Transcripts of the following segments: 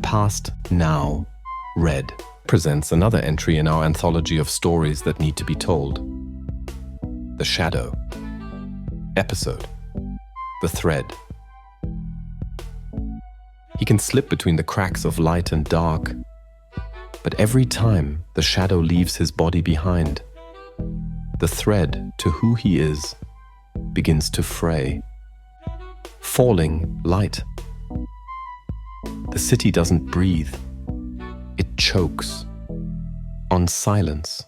Past Now Red presents another entry in our anthology of stories that need to be told. The Shadow. Episode. The Thread. He can slip between the cracks of light and dark, but every time the shadow leaves his body behind, the thread to who he is begins to fray, falling light. The city doesn't breathe. It chokes on silence,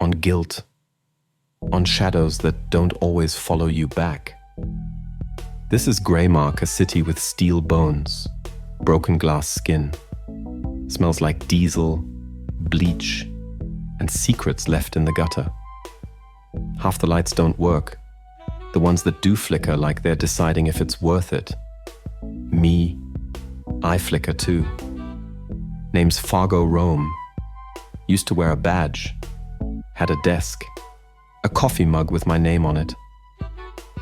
on guilt, on shadows that don't always follow you back. This is Greymark, a city with steel bones, broken glass skin. Smells like diesel, bleach, and secrets left in the gutter. Half the lights don't work. The ones that do flicker like they're deciding if it's worth it. Me, I flicker too. Name's Fargo Rome. Used to wear a badge. Had a desk. A coffee mug with my name on it.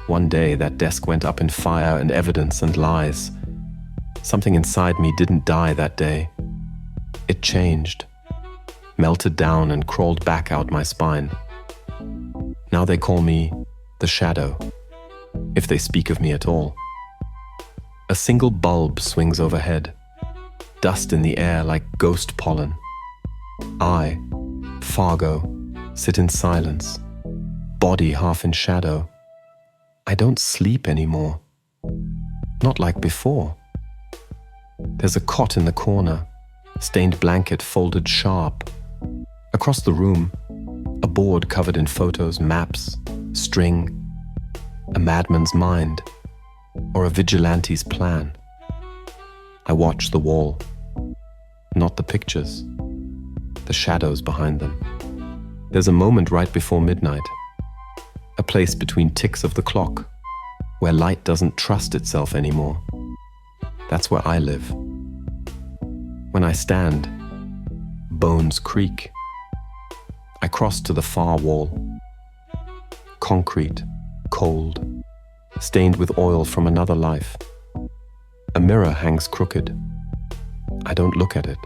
One day that desk went up in fire and evidence and lies. Something inside me didn't die that day. It changed. Melted down and crawled back out my spine. Now they call me the Shadow, if they speak of me at all. A single bulb swings overhead, dust in the air like ghost pollen. I, Fargo, sit in silence, body half in shadow. I don't sleep anymore, not like before. There's a cot in the corner, stained blanket folded sharp. Across the room, a board covered in photos, maps, string, a madman's mind, or a vigilante's plan. I watch the wall, not the pictures, the shadows behind them. There's a moment right before midnight, a place between ticks of the clock, where light doesn't trust itself anymore. That's where I live. When I stand, bones creak. I cross to the far wall. Concrete, cold, stained with oil from another life. A mirror hangs crooked. I don't look at it.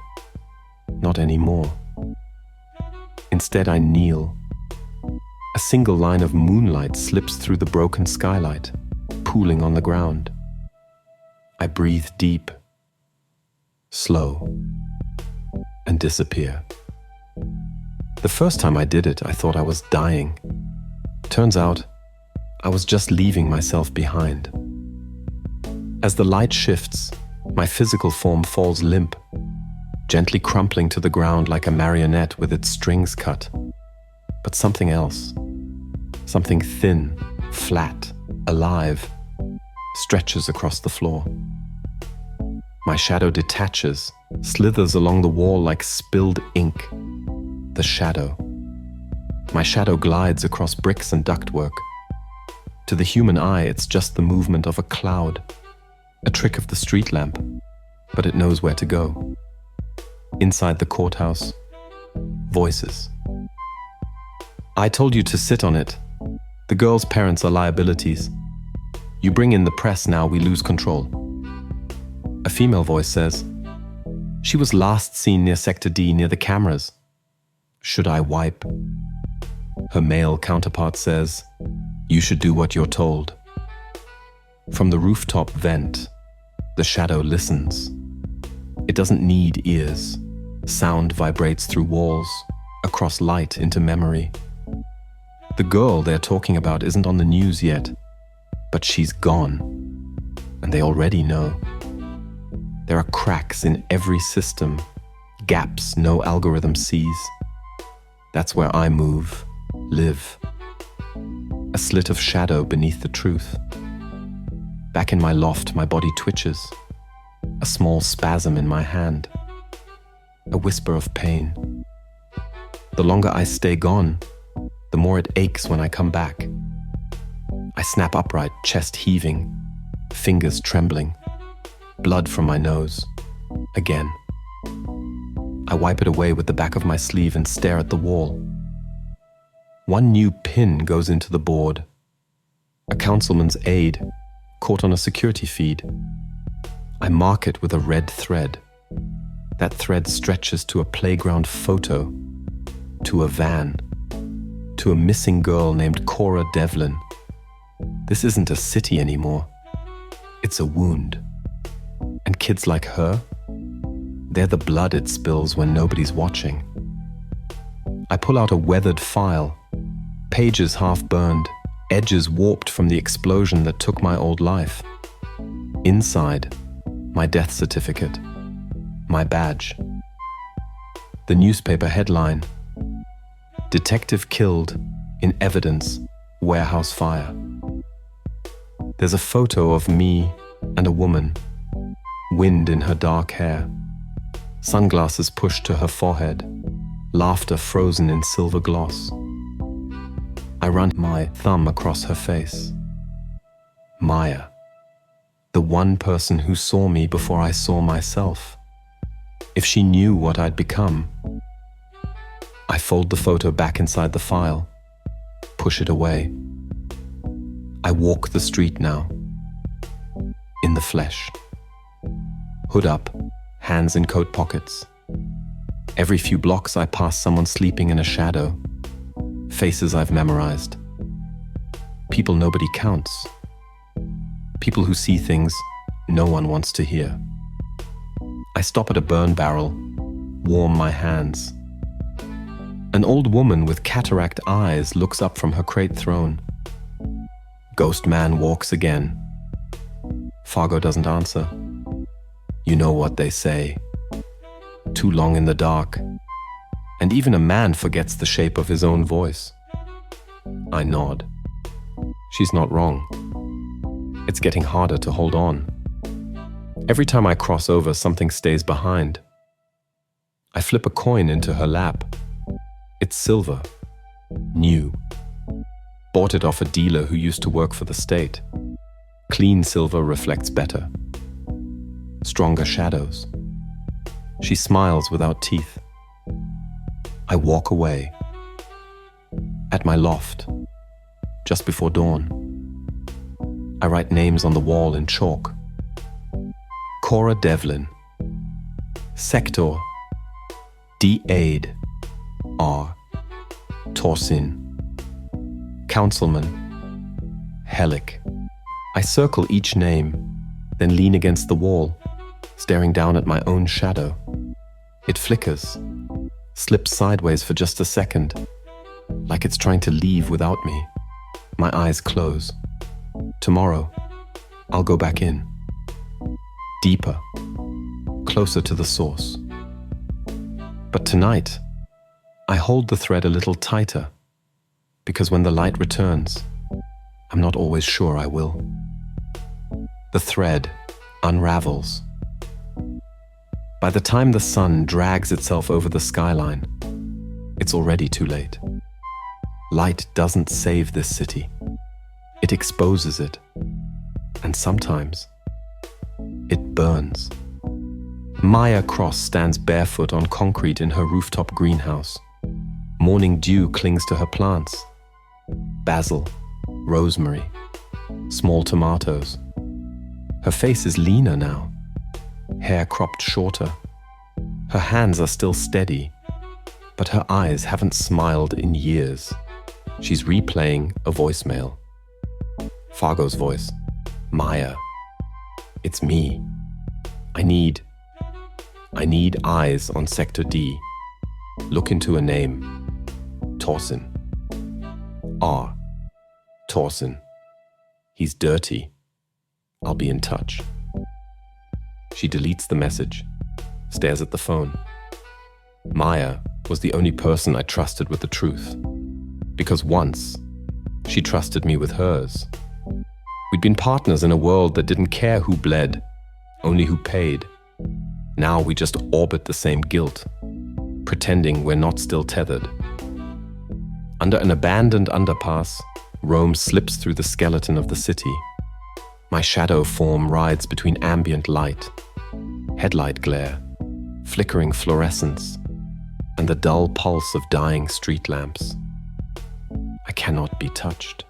Not anymore. Instead, I kneel. A single line of moonlight slips through the broken skylight, pooling on the ground. I breathe deep, slow, and disappear. The first time I did it, I thought I was dying. Turns out, I was just leaving myself behind. As the light shifts, my physical form falls limp, gently crumpling to the ground like a marionette with its strings cut. But something else, something thin, flat, alive, stretches across the floor. My shadow detaches, slithers along the wall like spilled ink. The shadow. My shadow glides across bricks and ductwork. To the human eye, it's just the movement of a cloud, a trick of the street lamp, but it knows where to go. Inside the courthouse, voices. I told you to sit on it. The girl's parents are liabilities. You bring in the press now, we lose control. A female voice says, she was last seen near Sector D near the cameras. Should I wipe? Her male counterpart says, you should do what you're told. From the rooftop vent, the shadow listens. It doesn't need ears. Sound vibrates through walls, across light into memory. The girl they're talking about isn't on the news yet, but she's gone, and they already know. There are cracks in every system, gaps no algorithm sees. That's where I move, live. A slit of shadow beneath the truth. Back in my loft, my body twitches. A small spasm in my hand. A whisper of pain. The longer I stay gone, the more it aches when I come back. I snap upright, chest heaving, fingers trembling. Blood from my nose. Again. I wipe it away with the back of my sleeve and stare at the wall. One new pin goes into the board. A councilman's aide, caught on a security feed. I mark it with a red thread. That thread stretches to a playground photo, to a van, to a missing girl named Cora Devlin. This isn't a city anymore. It's a wound. And kids like her, they're the blood it spills when nobody's watching. I pull out a weathered file, pages half burned, edges warped from the explosion that took my old life. Inside, my death certificate, my badge. The newspaper headline, "Detective killed in evidence, warehouse fire." There's a photo of me and a woman, wind in her dark hair, sunglasses pushed to her forehead, laughter frozen in silver gloss. I run my thumb across her face. Maya, the one person who saw me before I saw myself. If she knew what I'd become. I fold the photo back inside the file, push it away. I walk the street now, in the flesh. Hood up, hands in coat pockets. Every few blocks I pass someone sleeping in a shadow. Faces I've memorized. People nobody counts. People who see things no one wants to hear. I stop at a burn barrel, warm my hands. An old woman with cataract eyes looks up from her crate throne. Ghost man walks again. Fargo doesn't answer. You know what they say. Too long in the dark. And even a man forgets the shape of his own voice. I nod. She's not wrong. It's getting harder to hold on. Every time I cross over, something stays behind. I flip a coin into her lap. It's silver. New. Bought it off a dealer who used to work for the state. Clean silver reflects better. Stronger shadows. She smiles without teeth. I walk away. At my loft, just before dawn. I write names on the wall in chalk. Cora Devlin. Sector. D-Aid. R. Torsin. Councilman. Hellick. I circle each name, then lean against the wall, staring down at my own shadow. It flickers, slips sideways for just a second, like it's trying to leave without me. My eyes close. Tomorrow, I'll go back in. Deeper, closer to the source. But tonight, I hold the thread a little tighter, because when the light returns, I'm not always sure I will. The thread unravels. By the time the sun drags itself over the skyline, it's already too late. Light doesn't save this city. It exposes it. And sometimes, it burns. Maya Cross stands barefoot on concrete in her rooftop greenhouse. Morning dew clings to her plants. Basil, rosemary, small tomatoes. Her face is leaner now, hair cropped shorter. Her hands are still steady, but her eyes haven't smiled in years. She's replaying a voicemail. Fargo's voice. Maya, it's me. I need eyes on Sector D. Look into a name. Torsin. R. Torsin. He's dirty. I'll be in touch. She deletes the message, stares at the phone. Maya was the only person I trusted with the truth. Because once, she trusted me with hers. We'd been partners in a world that didn't care who bled, only who paid. Now we just orbit the same guilt, pretending we're not still tethered. Under an abandoned underpass, Rome slips through the skeleton of the city. My shadow form rides between ambient light, headlight glare, flickering fluorescence, and the dull pulse of dying street lamps. I cannot be touched.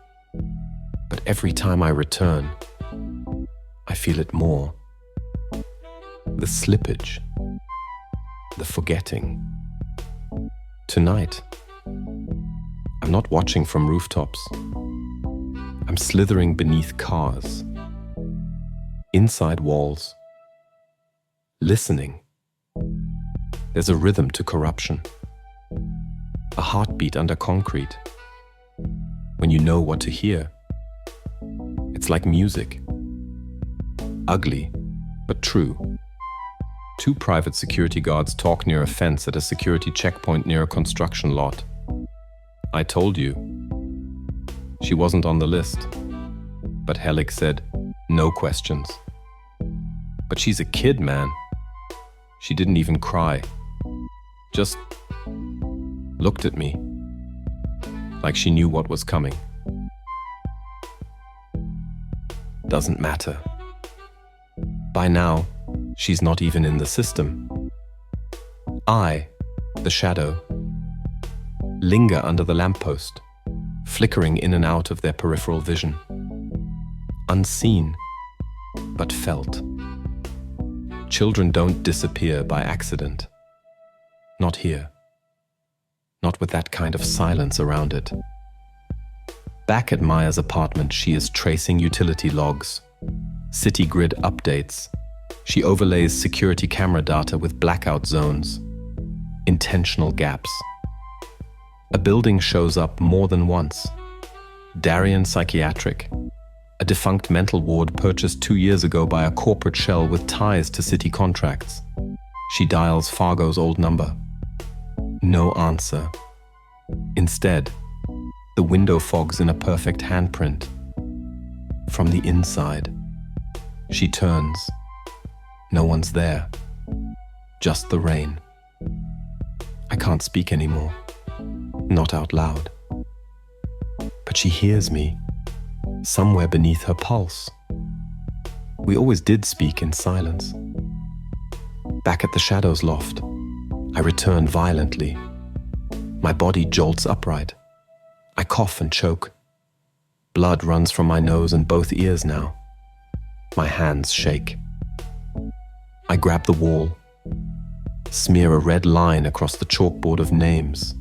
But every time I return, I feel it more. The slippage, the forgetting. Tonight, I'm not watching from rooftops. I'm slithering beneath cars, inside walls, listening. There's a rhythm to corruption, a heartbeat under concrete. When you know what to hear, it's like music. Ugly, but true. Two private security guards talk near a fence at a security checkpoint near a construction lot. I told you. She wasn't on the list. But Helig said, no questions. But she's a kid, man. She didn't even cry. Just looked at me, like she knew what was coming. Doesn't matter. By now, she's not even in the system. I, the shadow, linger under the lamppost, flickering in and out of their peripheral vision. Unseen, but felt. Children don't disappear by accident. Not here. Not with that kind of silence around it. Back at Maya's apartment, she is tracing utility logs, city grid updates. She overlays security camera data with blackout zones, intentional gaps. A building shows up more than once. Darien Psychiatric, a defunct mental ward purchased 2 years ago by a corporate shell with ties to city contracts. She dials Fargo's old number. No answer. Instead, the window fogs in a perfect handprint. From the inside, she turns. No one's there. Just the rain. I can't speak anymore. Not out loud. But she hears me, somewhere beneath her pulse. We always did speak in silence. Back at the Shadows loft, I return violently. My body jolts upright. I cough and choke. Blood runs from my nose and both ears now. My hands shake. I grab the wall, smear a red line across the chalkboard of names.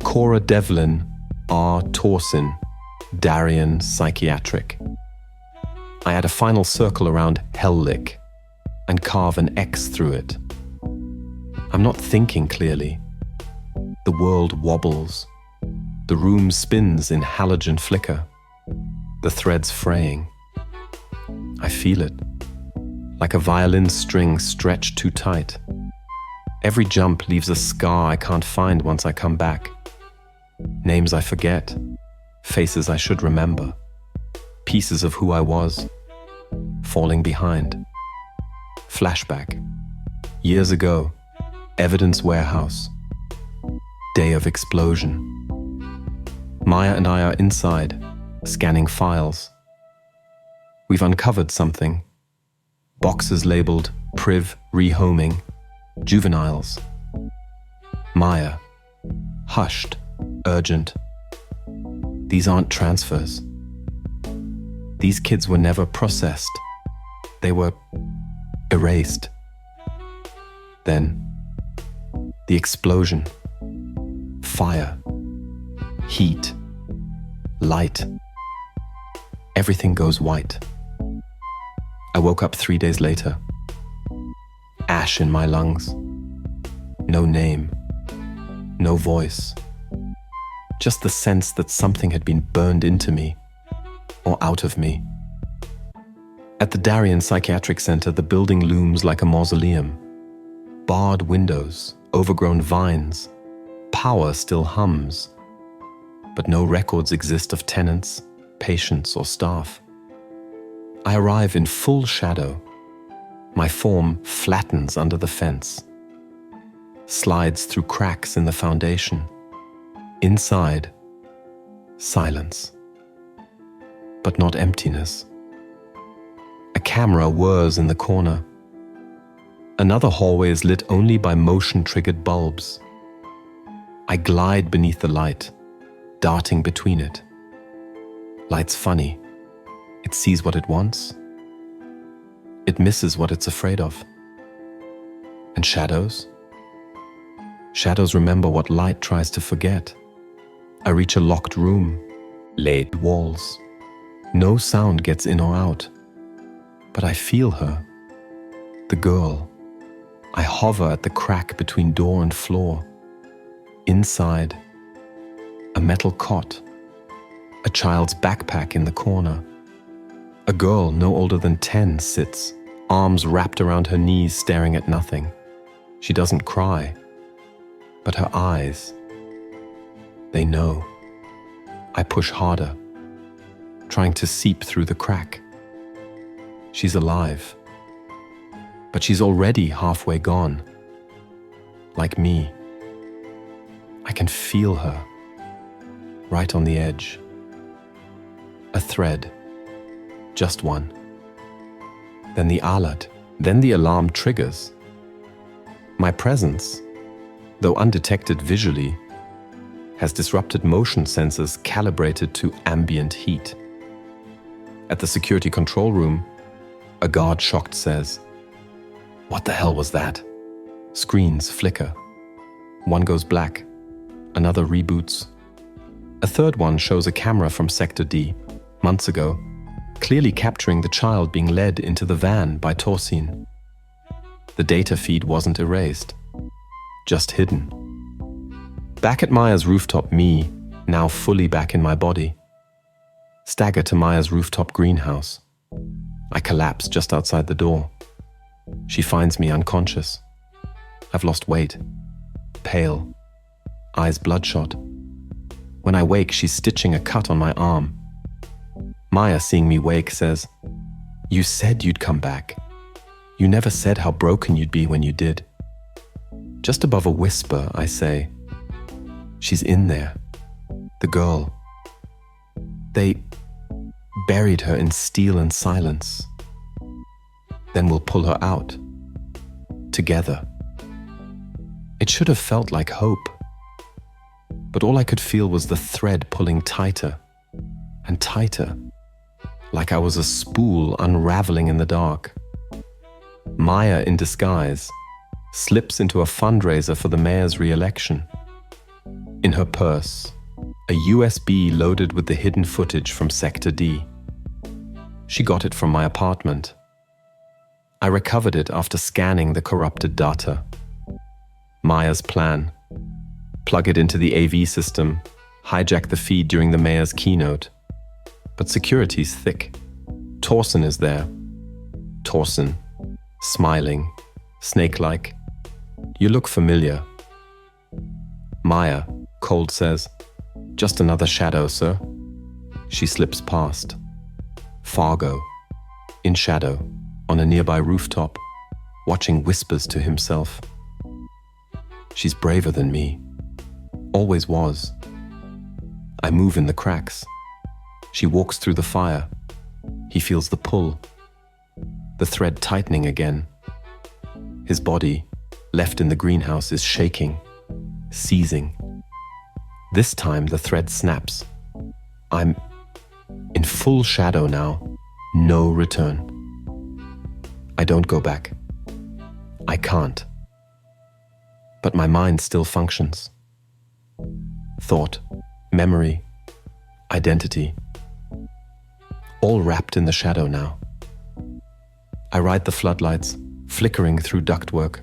Cora Devlin, R. Torsin, Darien Psychiatric. I add a final circle around Helllick and carve an X through it. I'm not thinking clearly. The world wobbles. The room spins in halogen flicker. The threads fraying. I feel it, like a violin string stretched too tight. Every jump leaves a scar I can't find once I come back. Names I forget, faces I should remember, pieces of who I was, falling behind. Flashback. Years ago, evidence warehouse. Day of explosion. Maya and I are inside, scanning files. We've uncovered something. Boxes labeled Priv Rehoming, Juveniles. Maya, hushed, urgent. These aren't transfers. These kids were never processed. They were erased. Then, the explosion. Fire. Heat. Light. Everything goes white. I woke up 3 days later. Ash in my lungs. No name. No voice. Just the sense that something had been burned into me, or out of me. At the Darien Psychiatric Center, the building looms like a mausoleum. Barred windows, overgrown vines. Power still hums. But no records exist of tenants, patients, or staff. I arrive in full shadow. My form flattens under the fence, slides through cracks in the foundation. Inside, silence, but not emptiness. A camera whirs in the corner. Another hallway is lit only by motion-triggered bulbs. I glide beneath the light, darting between it. Light's funny. It sees what it wants. It misses what it's afraid of. And shadows? Shadows remember what light tries to forget. I reach a locked room, laid walls. No sound gets in or out. But I feel her, the girl. I hover at the crack between door and floor. Inside, a metal cot, a child's backpack in the corner. A girl no older than 10 sits, arms wrapped around her knees, staring at nothing. She doesn't cry, but her eyes, they know. I push harder, trying to seep through the crack. She's alive, but she's already halfway gone. Like me, I can feel her, right on the edge. A thread, just one. Then the alert, then the alarm triggers. My presence, though undetected visually, has disrupted motion sensors calibrated to ambient heat. At the security control room, a guard shocked says, "What the hell was that?" Screens flicker. One goes black, another reboots. A third one shows a camera from Sector D, months ago, clearly capturing the child being led into the van by Torsin. The data feed wasn't erased, just hidden. Back at Maya's rooftop, me, now fully back in my body, stagger to Maya's rooftop greenhouse. I collapse just outside the door. She finds me unconscious. I've lost weight, pale, eyes bloodshot. When I wake, she's stitching a cut on my arm. Maya, seeing me wake, says, "You said you'd come back. You never said how broken you'd be when you did." Just above a whisper, I say, "She's in there. The girl. They buried her in steel and silence. Then we'll pull her out. Together." It should have felt like hope. But all I could feel was the thread pulling tighter and tighter, like I was a spool unraveling in the dark. Maya, in disguise, slips into a fundraiser for the mayor's re-election. In her purse, a USB loaded with the hidden footage from Sector D. She got it from my apartment. I recovered it after scanning the corrupted data. Maya's plan: plug it into the AV system, hijack the feed during the mayor's keynote. But security's thick. Torsin is there. Torsin, smiling, snake-like. "You look familiar." Maya, cold, says, "Just another shadow, sir." She slips past. Fargo, in shadow, on a nearby rooftop, watching, whispers to himself. She's braver than me. Always was. I move in the cracks. She walks through the fire. He feels the pull. The thread tightening again. His body, left in the greenhouse, is shaking, seizing. This time the thread snaps. I'm in full shadow now. No return. I don't go back. I can't. But my mind still functions. Thought, memory, identity, all wrapped in the shadow now. I ride the floodlights, flickering through ductwork,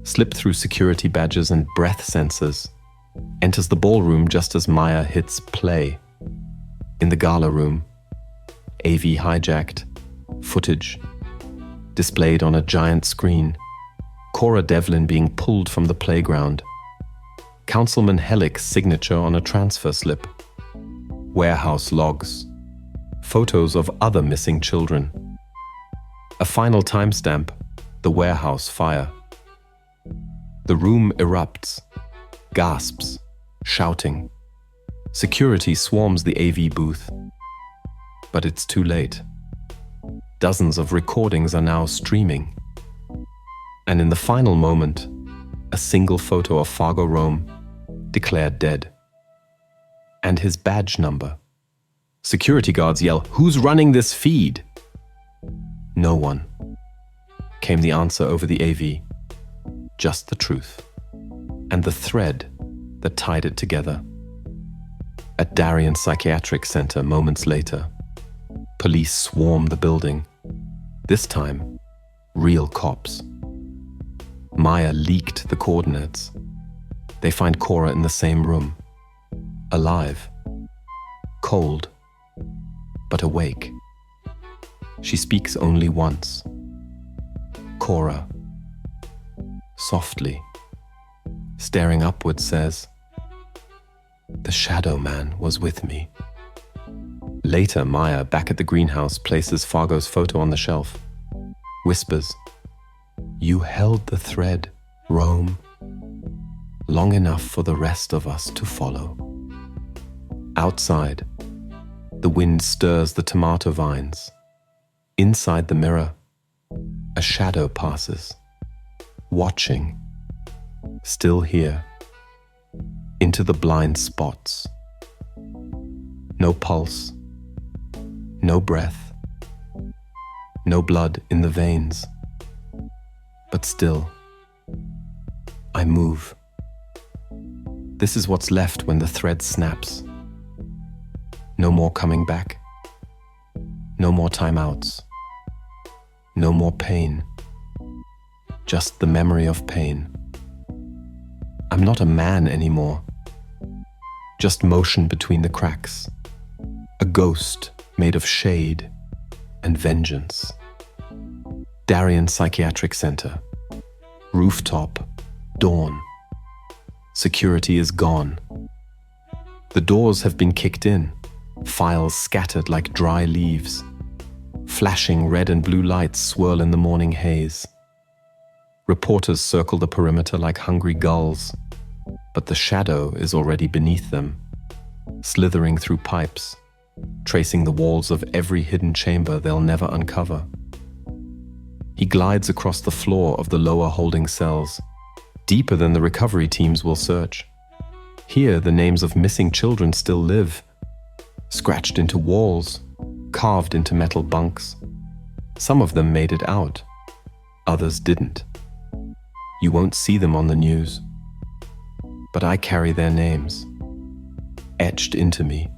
slip through security badges and breath sensors, enters the ballroom just as Maya hits play. In the gala room, AV hijacked, footage displayed on a giant screen, Cora Devlin being pulled from the playground, Councilman Hellick's signature on a transfer slip, warehouse logs, photos of other missing children. A final timestamp, the warehouse fire. The room erupts, gasps, shouting. Security swarms the AV booth. But it's too late. Dozens of recordings are now streaming. And in the final moment, a single photo of Fargo Rome, declared dead. And his badge number. Security guards yell, "Who's running this feed?" No one, came the answer over the AV. just the truth, and the thread that tied it together. At Darien Psychiatric Center moments later, police swarm the building, this time real cops. Maya leaked the coordinates. They find Cora in the same room, alive, cold, but awake. She speaks only once. Cora, softly, staring upward, says, "The Shadow Man was with me." Later, Maya, back at the greenhouse, places Fargo's photo on the shelf, whispers, "You held the thread, Rome, long enough for the rest of us to follow." Outside, the wind stirs the tomato vines. Inside the mirror, a shadow passes, watching, still here, into the blind spots. No pulse, no breath, no blood in the veins. But still, I move. This is what's left when the thread snaps. No more coming back. No more timeouts. No more pain. Just the memory of pain. I'm not a man anymore. Just motion between the cracks. A ghost made of shade and vengeance. Darien Psychiatric Center. Rooftop, dawn. Security is gone. The doors have been kicked in, files scattered like dry leaves. Flashing red and blue lights swirl in the morning haze. Reporters circle the perimeter like hungry gulls, but the shadow is already beneath them, slithering through pipes, tracing the walls of every hidden chamber they'll never uncover. He glides across the floor of the lower holding cells, deeper than the recovery teams will search. Here, the names of missing children still live, scratched into walls, carved into metal bunks. Some of them made it out, others didn't. You won't see them on the news, but I carry their names, etched into me,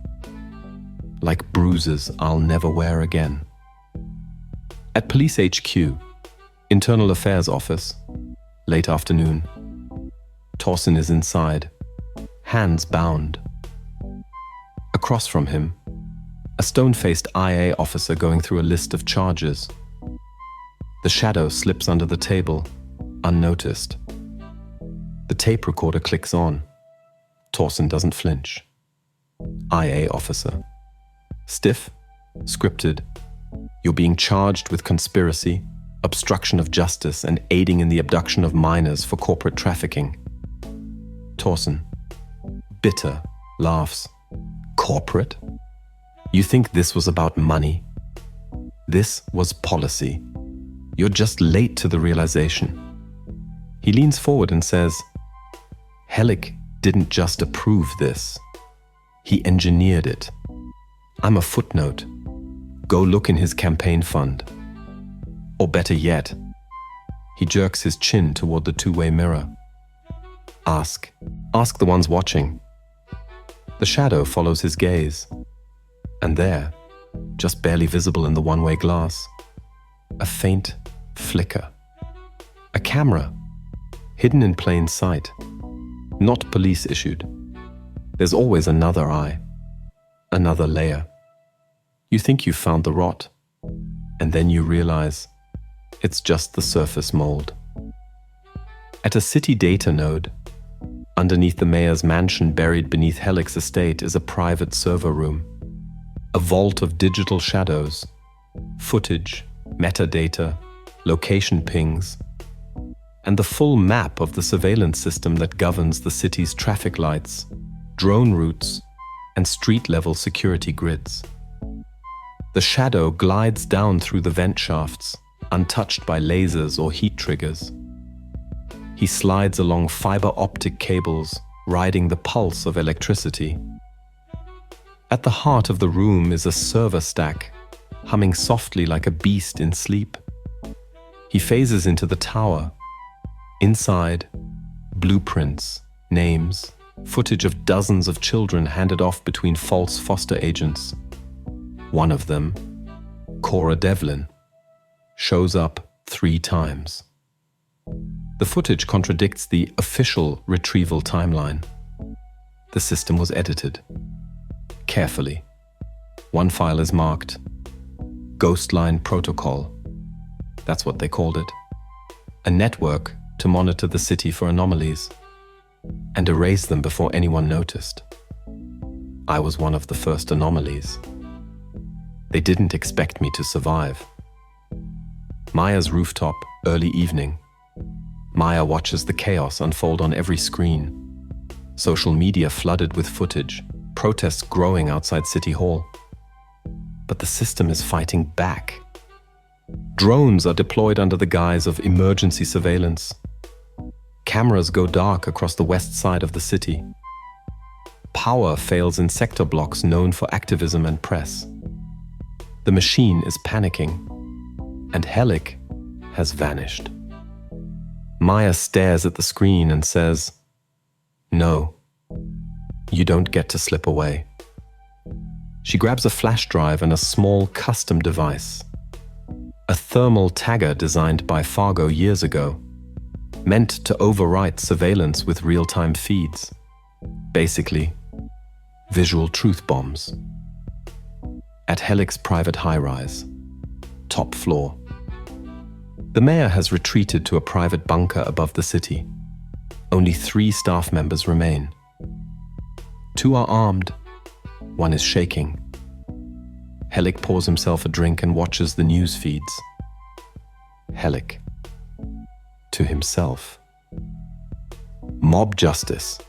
like bruises I'll never wear again. At Police HQ, Internal Affairs Office, late afternoon. Torsen is inside, hands bound. Across from him, a stone-faced IA officer going through a list of charges. The shadow slips under the table, unnoticed. The tape recorder clicks on. Torsen doesn't flinch. IA officer. Stiff, scripted. You're being charged with conspiracy, obstruction of justice, and aiding in the abduction of minors for corporate trafficking. Torsen, bitter, laughs. Corporate? You think this was about money? This was policy. You're just late to the realization. He leans forward and says, Hellick didn't just approve this. He engineered it. I'm a footnote. Go look in his campaign fund. Or better yet, he jerks his chin toward the two-way mirror. Ask the ones watching. The shadow follows his gaze. And there, just barely visible in the one-way glass, a faint flicker. A camera, hidden in plain sight, not police-issued. There's always another eye, another layer. You think you've found the rot, and then you realize it's just the surface mold. At a city data node, underneath the mayor's mansion buried beneath Hellick's estate is a private server room. A vault of digital shadows, footage, metadata, location pings, and the full map of the surveillance system that governs the city's traffic lights, drone routes, and street-level security grids. The shadow glides down through the vent shafts, untouched by lasers or heat triggers. He slides along fiber optic cables, riding the pulse of electricity. At the heart of the room is a server stack, humming softly like a beast in sleep. He phases into the tower, Inside, blueprints, names, footage of dozens of children handed off between false foster agents. One of them, Cora Devlin, shows up 3 times. The footage contradicts the official retrieval timeline. The system was edited carefully. One file is marked Ghost Line Protocol. That's what they called it. A network to monitor the city for anomalies and erase them before anyone noticed. I was one of the first anomalies. They didn't expect me to survive. Maya's rooftop, early evening. Maya watches the chaos unfold on every screen. Social media flooded with footage, protests growing outside City Hall. But the system is fighting back. Drones are deployed under the guise of emergency surveillance. Cameras go dark across the west side of the city. Power fails in sector blocks known for activism and press. The machine is panicking, and Helic has vanished. Maya stares at the screen and says, "No, you don't get to slip away." She grabs a flash drive and a small custom device. A thermal tagger designed by Fargo years ago, meant to overwrite surveillance with real-time feeds. Basically, visual truth bombs. At Helic's private high-rise, top floor. The mayor has retreated to a private bunker above the city. Only 3 staff members remain. 2 are armed, 1 is shaking. Helic pours himself a drink and watches the news feeds. Helic. To himself. Mob justice.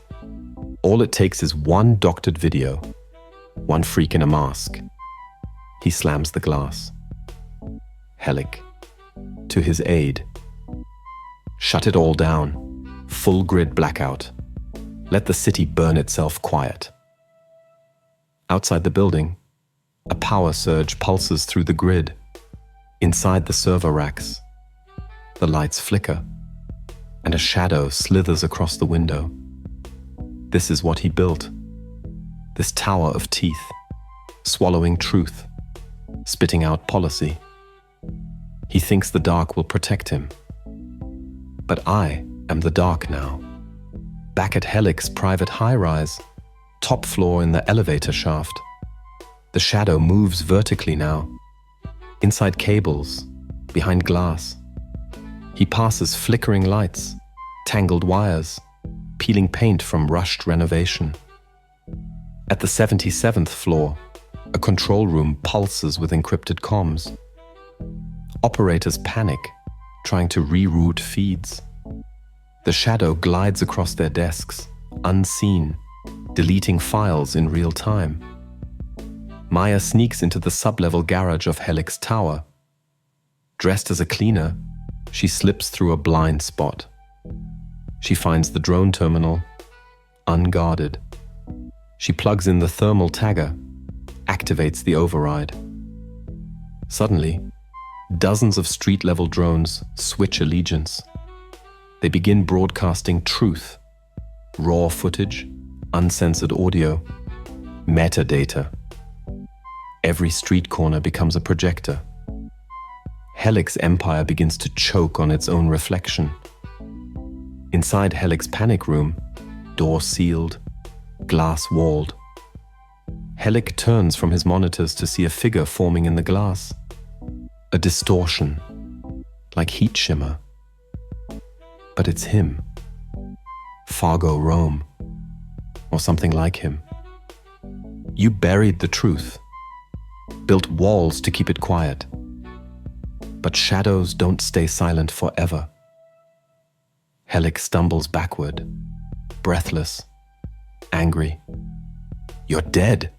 All it takes is 1 doctored video, 1 freak in a mask. He slams the glass. Helic. To his aid. Shut it all down. Full grid blackout. Let the city burn itself quiet. Outside the building, a power surge pulses through the grid. Inside the server racks, the lights flicker, and a shadow slithers across the window. This is what he built. This tower of teeth, swallowing truth, spitting out policy. He thinks the dark will protect him. But I am the dark now. Back at Helic's private high-rise, top floor in the elevator shaft. The shadow moves vertically now. Inside cables, behind glass. He passes flickering lights, tangled wires, peeling paint from rushed renovation. At the 77th floor, a control room pulses with encrypted comms. Operators panic, trying to reroute feeds. The shadow glides across their desks, unseen, deleting files in real time. Maya sneaks into the sub-level garage of Helic's tower. Dressed as a cleaner, she slips through a blind spot. She finds the drone terminal, unguarded. She plugs in the thermal tagger, activates the override. Suddenly, dozens of street-level drones switch allegiance. They begin broadcasting truth, raw footage, uncensored audio, metadata. Every street corner becomes a projector. Helic's empire begins to choke on its own reflection. Inside Helic's panic room, door sealed, glass walled. Helic turns from his monitors to see a figure forming in the glass. A distortion, like heat shimmer. But it's him. Fargo Rome, or something like him. You buried the truth, built walls to keep it quiet. But shadows don't stay silent forever. Helic stumbles backward, breathless, angry. You're dead.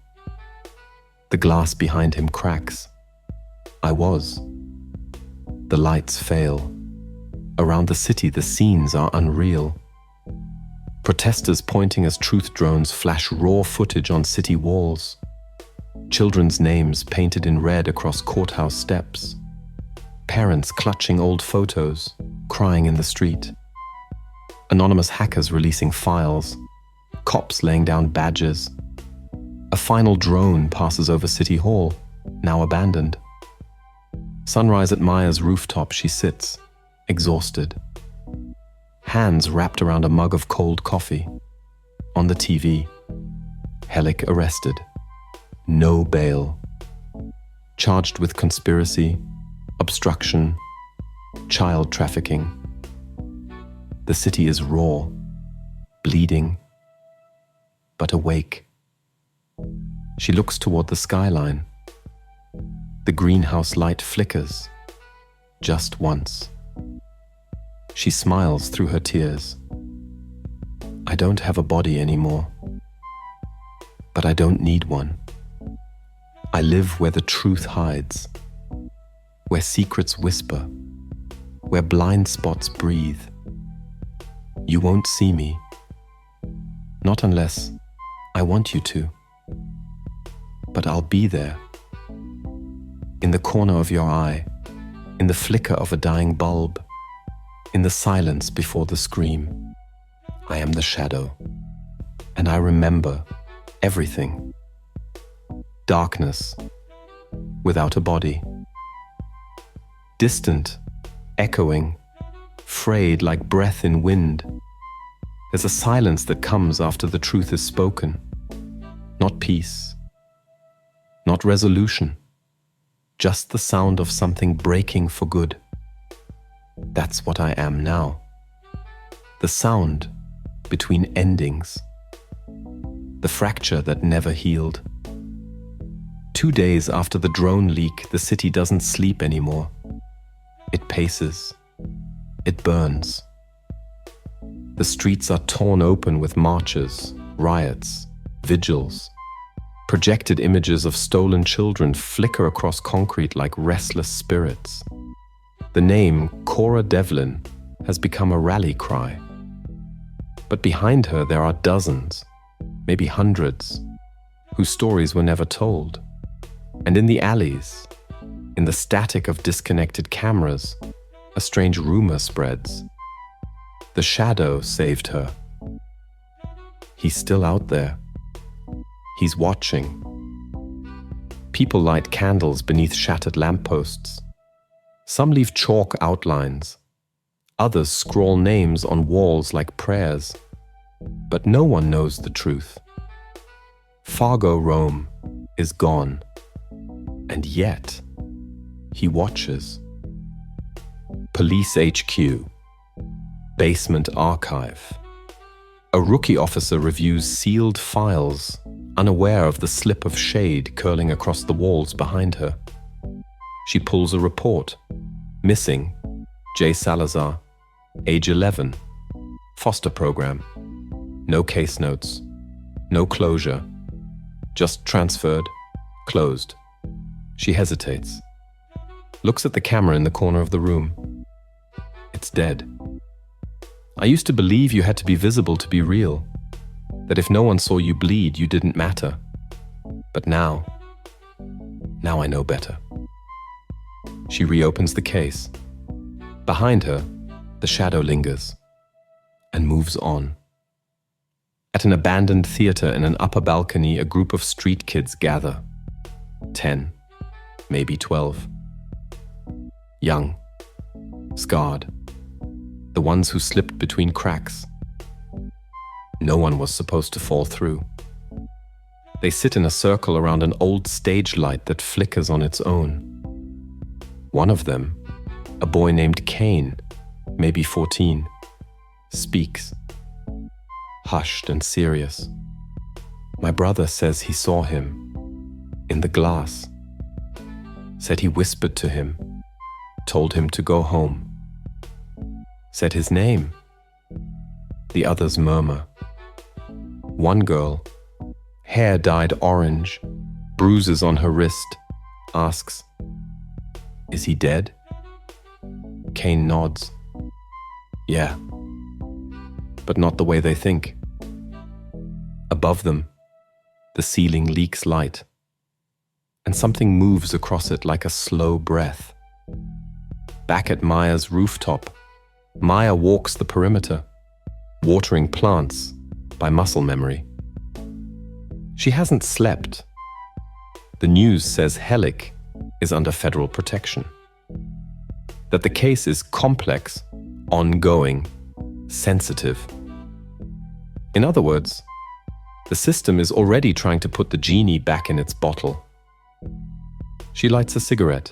The glass behind him cracks. I was. The lights fail. Around the city, the scenes are unreal. Protesters pointing as truth drones flash raw footage on city walls. Children's names painted in red across courthouse steps. Parents clutching old photos, crying in the street. Anonymous hackers releasing files, cops laying down badges. A final drone passes over City Hall, now abandoned. Sunrise at Maya's rooftop, she sits, exhausted. Hands wrapped around a mug of cold coffee. On the TV, Helic arrested. No bail. Charged with conspiracy, obstruction, child trafficking. The city is raw, bleeding, but awake. She looks toward the skyline. The greenhouse light flickers, just once. She smiles through her tears. I don't have a body anymore, but I don't need one. I live where the truth hides, where secrets whisper, where blind spots breathe. You won't see me, not unless I want you to, but I'll be there, in the corner of your eye, in the flicker of a dying bulb, in the silence before the scream. I am the shadow, and I remember everything. Darkness, without a body. Distant, echoing, frayed like breath in wind. There's a silence that comes after the truth is spoken. Not peace, not resolution, just the sound of something breaking for good. That's what I am now. The sound between endings. The fracture that never healed. 2 days after the drone leak, the city doesn't sleep anymore. It paces. It burns. The streets are torn open with marches, riots, vigils. Projected images of stolen children flicker across concrete like restless spirits. The name Cora Devlin has become a rally cry. But behind her there are dozens, maybe hundreds, whose stories were never told. And in the alleys, in the static of disconnected cameras, a strange rumor spreads. The shadow saved her. He's still out there. He's watching. People light candles beneath shattered lampposts. Some leave chalk outlines. Others scrawl names on walls like prayers. But no one knows the truth. Fargo Rome is gone. And yet, he watches. Police HQ. Basement archive. A rookie officer reviews sealed files, unaware of the slip of shade curling across the walls behind her. She pulls a report. Missing, J. Salazar, age 11, foster program. No case notes, no closure, just transferred, closed. She hesitates, looks at the camera in the corner of the room. It's dead. I used to believe you had to be visible to be real, that if no one saw you bleed, you didn't matter. But now I know better. She reopens the case. Behind her, the shadow lingers and moves on. At an abandoned theater in an upper balcony, a group of street kids gather. 10, maybe 12. Young, scarred, the ones who slipped between cracks. No one was supposed to fall through. They sit in a circle around an old stage light that flickers on its own. One of them, a boy named Kane, maybe 14, speaks, hushed and serious. My brother says he saw him, in the glass. Said he whispered to him, told him to go home. Said his name. The others murmur. One girl, hair dyed orange, bruises on her wrist, asks, "Is he dead?" Kane nods. Yeah, but not the way they think. Above them, the ceiling leaks light, and something moves across it like a slow breath. Back at Maya's rooftop, Maya walks the perimeter. watering plants by muscle memory. She hasn't slept. The news says Helic is under federal protection. That the case is complex, ongoing, sensitive. In other words, the system is already trying to put the genie back in its bottle. She lights a cigarette.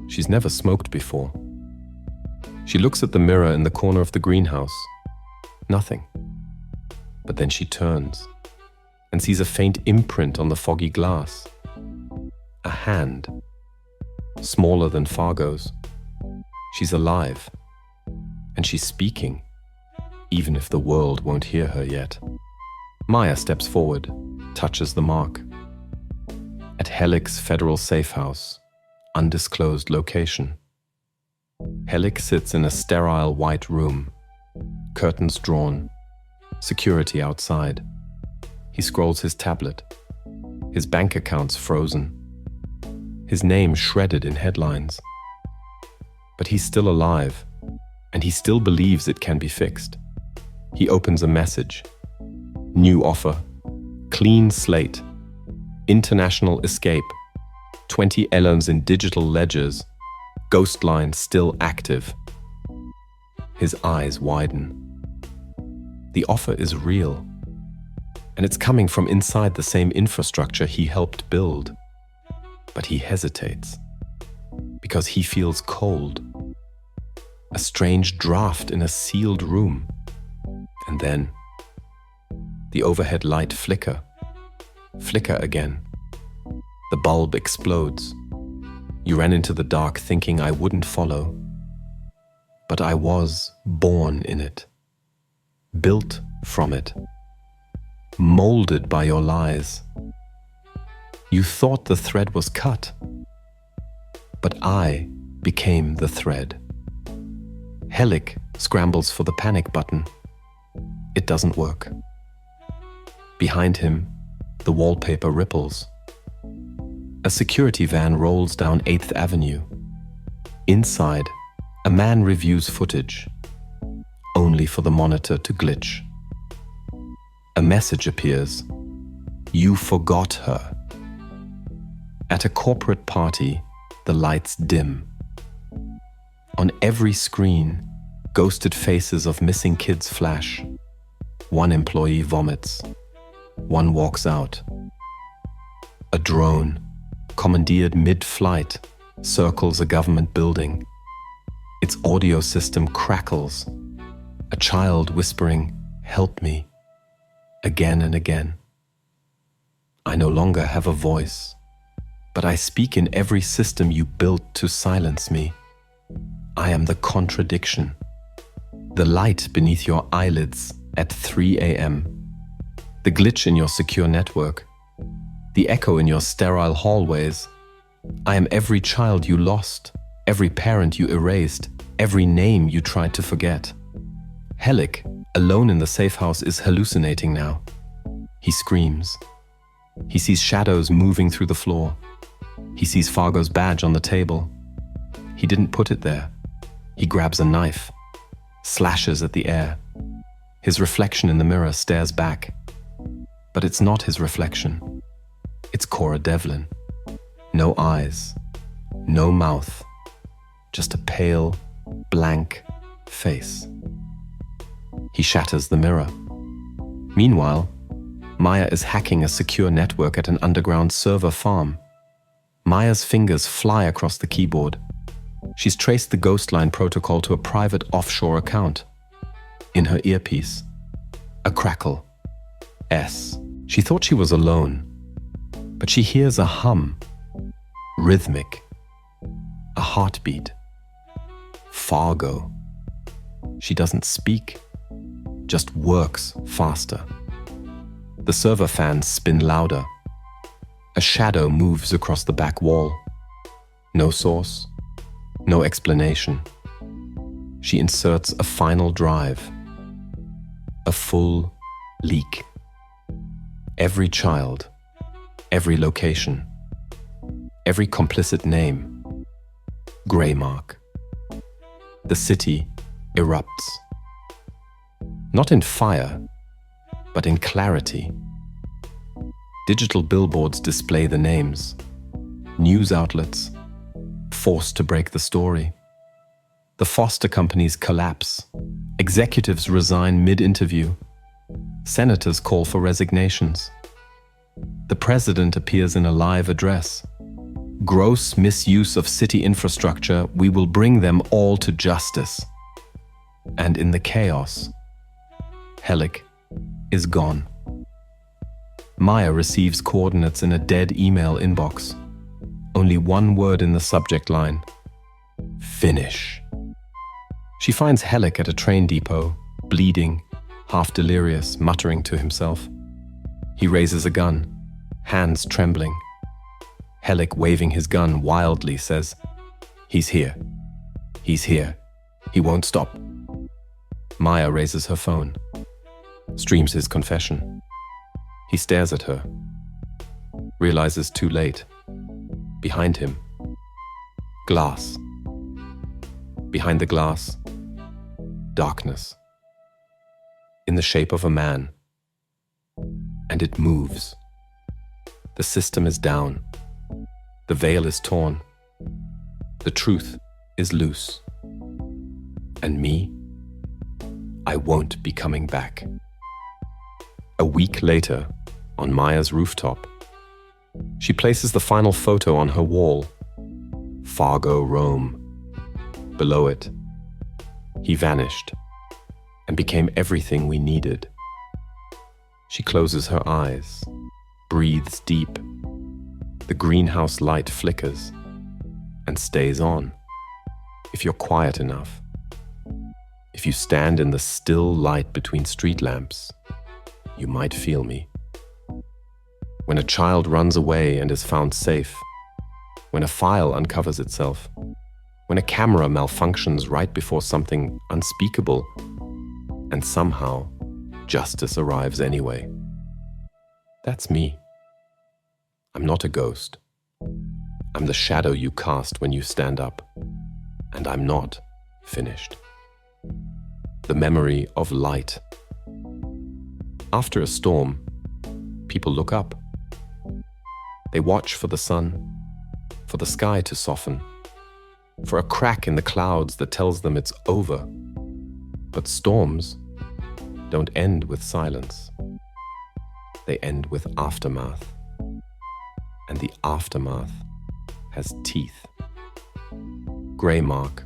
She's never smoked before. She looks at the mirror in the corner of the greenhouse. Nothing. But then she turns and sees a faint imprint on the foggy glass. A hand, smaller than Fargo's. She's alive, and she's speaking, even if the world won't hear her yet. Maya steps forward, touches the mark. At Helic's federal safe house, undisclosed location. Helic sits in a sterile white room, curtains drawn, security outside. He scrolls his tablet, his bank account's frozen, his name shredded in headlines. But he's still alive, and he still believes it can be fixed. He opens a message. New offer. Clean slate. International escape. 20 elons in digital ledgers. Ghost line still active. His eyes widen. The offer is real, and it's coming from inside the same infrastructure he helped build. But he hesitates, because he feels cold. A strange draft in a sealed room. And then, the overhead light flicker again. The bulb explodes. You ran into the dark thinking I wouldn't follow. But I was born in it, built from it, molded by your lies. You thought the thread was cut, but I became the thread. Helic scrambles for the panic button. It doesn't work. Behind him, the wallpaper ripples. A security van rolls down 8th Avenue. Inside, a man reviews footage, only for the monitor to glitch. A message appears. You forgot her. At a corporate party, the lights dim. On every screen, ghosted faces of missing kids flash. One employee vomits. One walks out. A drone, commandeered mid-flight, circles a government building. Its audio system crackles. A child whispering, "Help me," again and again. I no longer have a voice, but I speak in every system you built to silence me. I am the contradiction. The light beneath your eyelids at 3 a.m. The glitch in your secure network. The echo in your sterile hallways. I am every child you lost, every parent you erased, every name you tried to forget. Helic, alone in the safe house, is hallucinating now. He screams. He sees shadows moving through the floor. He sees Fargo's badge on the table. He didn't put it there. He grabs a knife, slashes at the air. His reflection in the mirror stares back. But it's not his reflection. It's Cora Devlin. No eyes, no mouth, just a pale, blank face. He shatters the mirror. Meanwhile, Maya is hacking a secure network at an underground server farm. Maya's fingers fly across the keyboard. She's traced the Ghostline protocol to a private offshore account. In her earpiece, a crackle. S. She thought she was alone, but she hears a hum, rhythmic, a heartbeat. Fargo. She doesn't speak, just works faster. The server fans spin louder. A shadow moves across the back wall. No source, no explanation. She inserts a final drive. A full leak. Every child, every location, every complicit name. Grey mark. The city erupts. Not in fire, but in clarity. Digital billboards display the names. News outlets, forced to break the story. The foster companies collapse. Executives resign mid-interview. Senators call for resignations. The president appears in a live address. Gross misuse of city infrastructure, we will bring them all to justice. And in the chaos, Helic is gone. Maya receives coordinates in a dead email inbox. Only one word in the subject line: finish. She finds Helic at a train depot, bleeding, half delirious, muttering to himself. He raises a gun, hands trembling. Helic, waving his gun wildly, says, "He's here. He's here. He won't stop." Maya raises her phone, streams his confession. He stares at her, realizes too late. Behind him, glass. Behind the glass, darkness. In the shape of a man. And it moves. The system is down. The veil is torn. The truth is loose. And me, I won't be coming back. A week later, on Maya's rooftop, she places the final photo on her wall. Fargo, Rome. Below it, he vanished and became everything we needed. She closes her eyes, breathes deep. The greenhouse light flickers and stays on. If you're quiet enough, if you stand in the still light between street lamps, you might feel me. When a child runs away and is found safe, when a file uncovers itself, when a camera malfunctions right before something unspeakable, and somehow justice arrives anyway. That's me. I'm not a ghost. I'm the shadow you cast when you stand up, and I'm not finished. The memory of light. After a storm, people look up. They watch for the sun, for the sky to soften, for a crack in the clouds that tells them it's over. But storms don't end with silence. They end with aftermath. And the aftermath has teeth. Grey mark,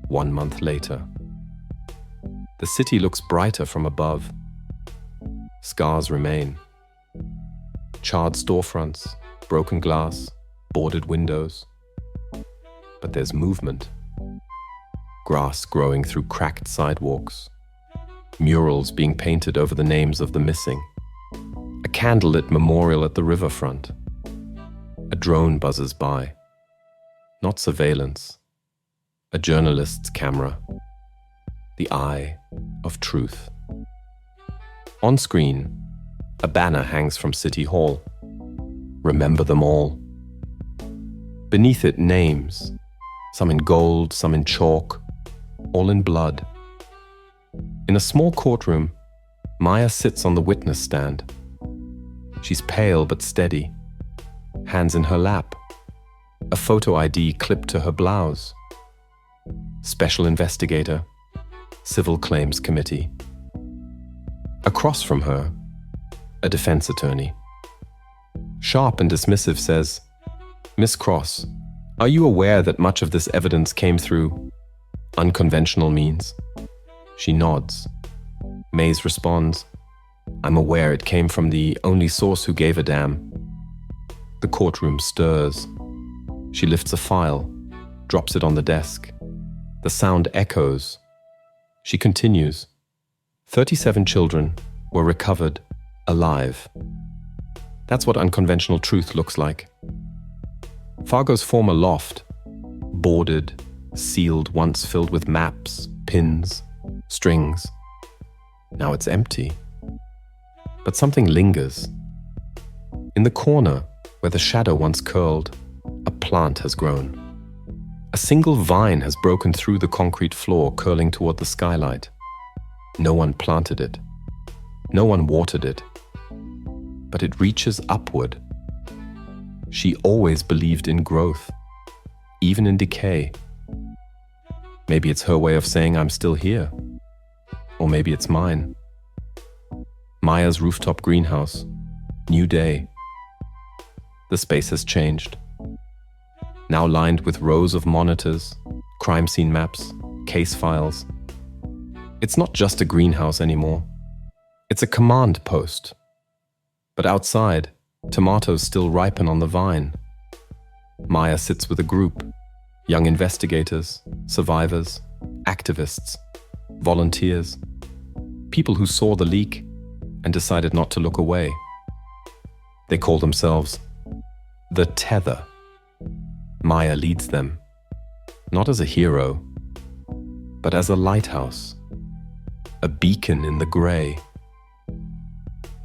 1 month later. The city looks brighter from above. Scars remain. Charred storefronts, broken glass, boarded windows. But there's movement. Grass growing through cracked sidewalks. Murals being painted over the names of the missing. A candlelit memorial at the riverfront. A drone buzzes by. Not surveillance. A journalist's camera. The eye of truth. On screen, a banner hangs from City Hall. Remember them all. Beneath it, names. Some in gold, some in chalk, all in blood. In a small courtroom, Maya sits on the witness stand. She's pale but steady, hands in her lap, a photo ID clipped to her blouse. Special investigator, Civil Claims Committee. Across from her, a defense attorney. Sharp and dismissive says, "Miss Cross, are you aware that much of this evidence came through unconventional means?" She nods. Mays responds, "I'm aware it came from the only source who gave a damn." The courtroom stirs. She lifts a file, drops it on the desk. The sound echoes. She continues. 37 children were recovered alive. That's what unconventional truth looks like. Fargo's former loft, boarded, sealed, once filled with maps, pins, strings. Now it's empty. But something lingers. In the corner, where the shadow once curled, a plant has grown. A single vine has broken through the concrete floor, curling toward the skylight. No one planted it. No one watered it. But it reaches upward. She always believed in growth, even in decay. Maybe it's her way of saying I'm still here. Or maybe it's mine. Maya's rooftop greenhouse. New day. The space has changed. Now lined with rows of monitors, crime scene maps, case files. It's not just a greenhouse anymore. It's a command post. But outside, tomatoes still ripen on the vine. Maya sits with a group, young investigators, survivors, activists, volunteers, people who saw the leak and decided not to look away. They call themselves the Tether. Maya leads them, not as a hero, but as a lighthouse, a beacon in the gray.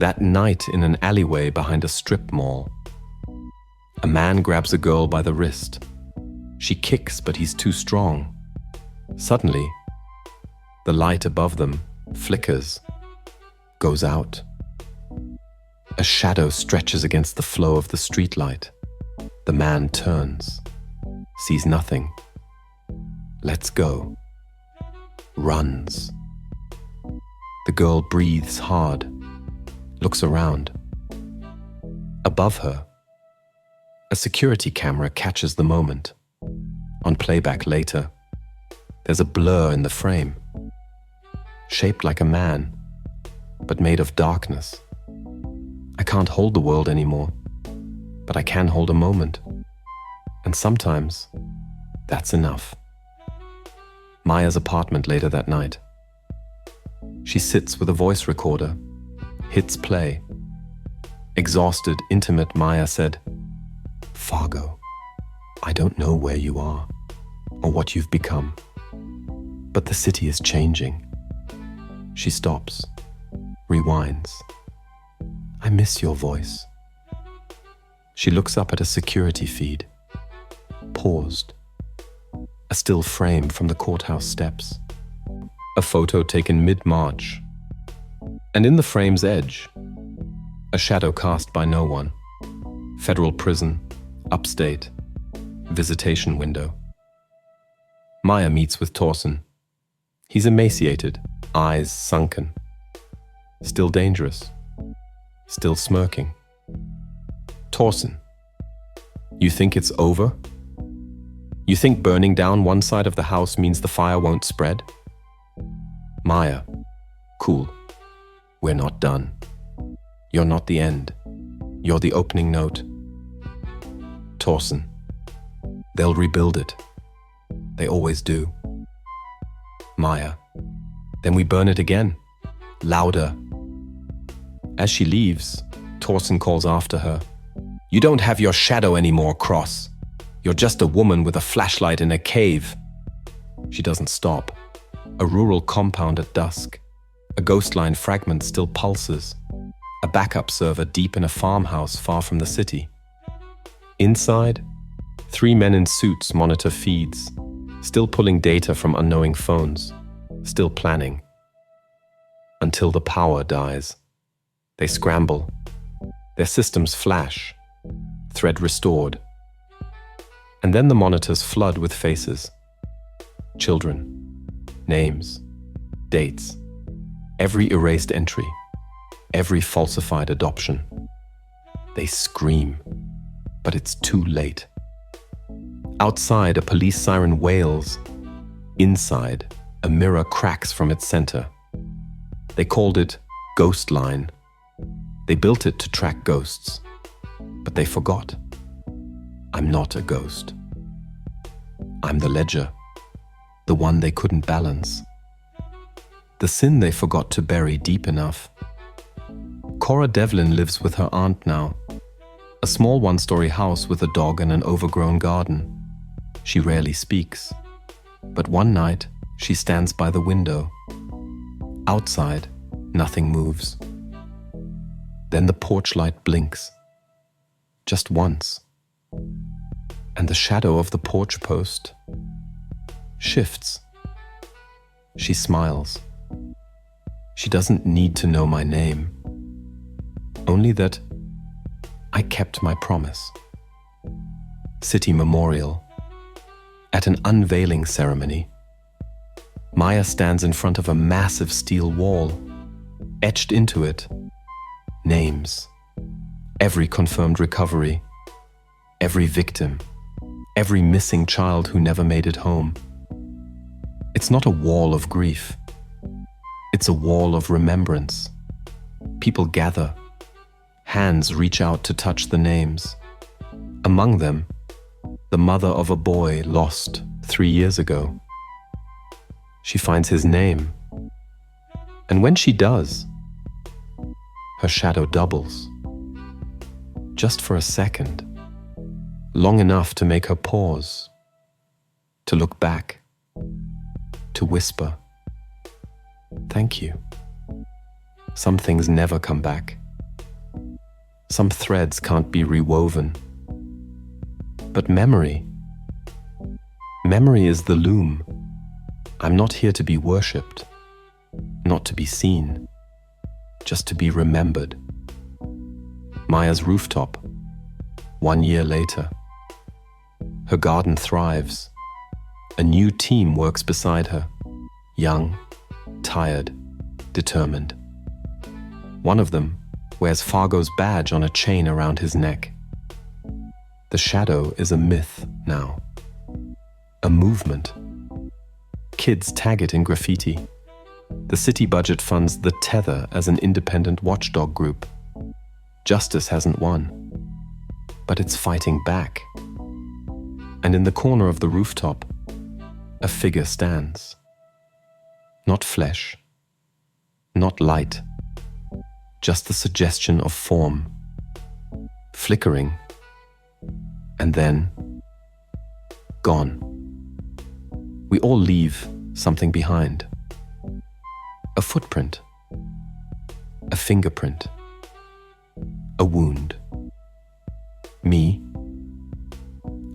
That night in an alleyway behind a strip mall, a man grabs a girl by the wrist. She kicks, but he's too strong. Suddenly, the light above them flickers, goes out. A shadow stretches against the flow of the streetlight. The man turns, sees nothing, lets go, runs. The girl breathes hard, looks around. Above her, a security camera catches the moment. On playback later, there's a blur in the frame, shaped like a man, but made of darkness. I can't hold the world anymore, but I can hold a moment. And sometimes, that's enough. Maya's apartment later that night. She sits with a voice recorder, hits play. Exhausted, intimate Maya said, "Fargo, I don't know where you are or what you've become, but the city is changing." She stops, rewinds. "I miss your voice." She looks up at a security feed, paused. A still frame from the courthouse steps. A photo taken mid-March. And in the frame's edge, a shadow cast by no one. Federal prison, upstate, visitation window. Maya meets with Torsen. He's emaciated, eyes sunken. Still dangerous. Still smirking. "Torsen, you think it's over? You think burning down one side of the house means the fire won't spread?" Maya, cool. "We're not done. You're not the end. You're the opening note." Torsen, "They'll rebuild it. They always do." Maya, "Then we burn it again. Louder." As she leaves, Torsen calls after her. "You don't have your shadow anymore, Cross. You're just a woman with a flashlight in a cave." She doesn't stop. A rural compound at dusk. A ghost line fragment still pulses. A backup server deep in a farmhouse far from the city. Inside, 3 men in suits monitor feeds, still pulling data from unknowing phones, still planning. Until the power dies. They scramble. Their systems flash. Thread restored. And then the monitors flood with faces. Children. Names. Dates. Every erased entry. Every falsified adoption. They scream. But it's too late. Outside, a police siren wails. Inside, a mirror cracks from its center. They called it Ghost Line. They built it to track ghosts. But they forgot. I'm not a ghost. I'm the ledger. The one they couldn't balance. The sin they forgot to bury deep enough. Cora Devlin lives with her aunt now. A small one-story house with a dog and an overgrown garden. She rarely speaks. But one night, she stands by the window. Outside, nothing moves. Then the porch light blinks. Just once. And the shadow of the porch post shifts. She smiles. She doesn't need to know my name, only that I kept my promise. City Memorial. At an unveiling ceremony, Maya stands in front of a massive steel wall. Etched into it, names. Every confirmed recovery, every victim, every missing child who never made it home. It's not a wall of grief. It's a wall of remembrance. People gather. Hands reach out to touch the names. Among them, the mother of a boy lost 3 years ago. She finds his name. And when she does, her shadow doubles. Just for a second, long enough to make her pause, to look back, to whisper, "Thank you." Some things never come back. Some threads can't be rewoven. But memory is the loom. I'm not here to be worshipped, not to be seen, just to be remembered. Maya's rooftop, 1 year later. Her garden thrives. A new team works beside her, young, tired, determined. One of them wears Fargo's badge on a chain around his neck. The shadow is a myth now, a movement. Kids tag it in graffiti. The city budget funds The Tether as an independent watchdog group. Justice hasn't won, but it's fighting back. And in the corner of the rooftop, a figure stands. Not flesh, not light, just the suggestion of form, flickering, and then gone. We all leave something behind. A footprint, a fingerprint, a wound. Me,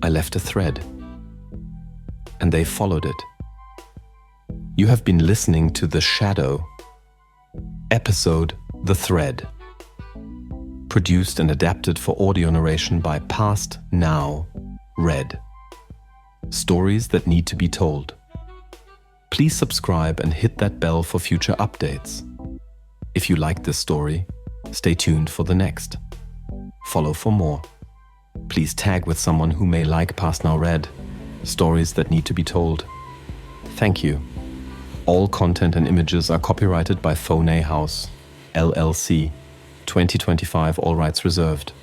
I left a thread, and they followed it. You have been listening to The Shadow, episode The Thread, produced and adapted for audio narration by Past Now Read. Stories that need to be told. Please subscribe and hit that bell for future updates. If you like this story, stay tuned for the next. Follow for more. Please tag with someone who may like Past Now Read, stories that need to be told. Thank you. All content and images are copyrighted by Phone House, LLC, 2025, all rights reserved.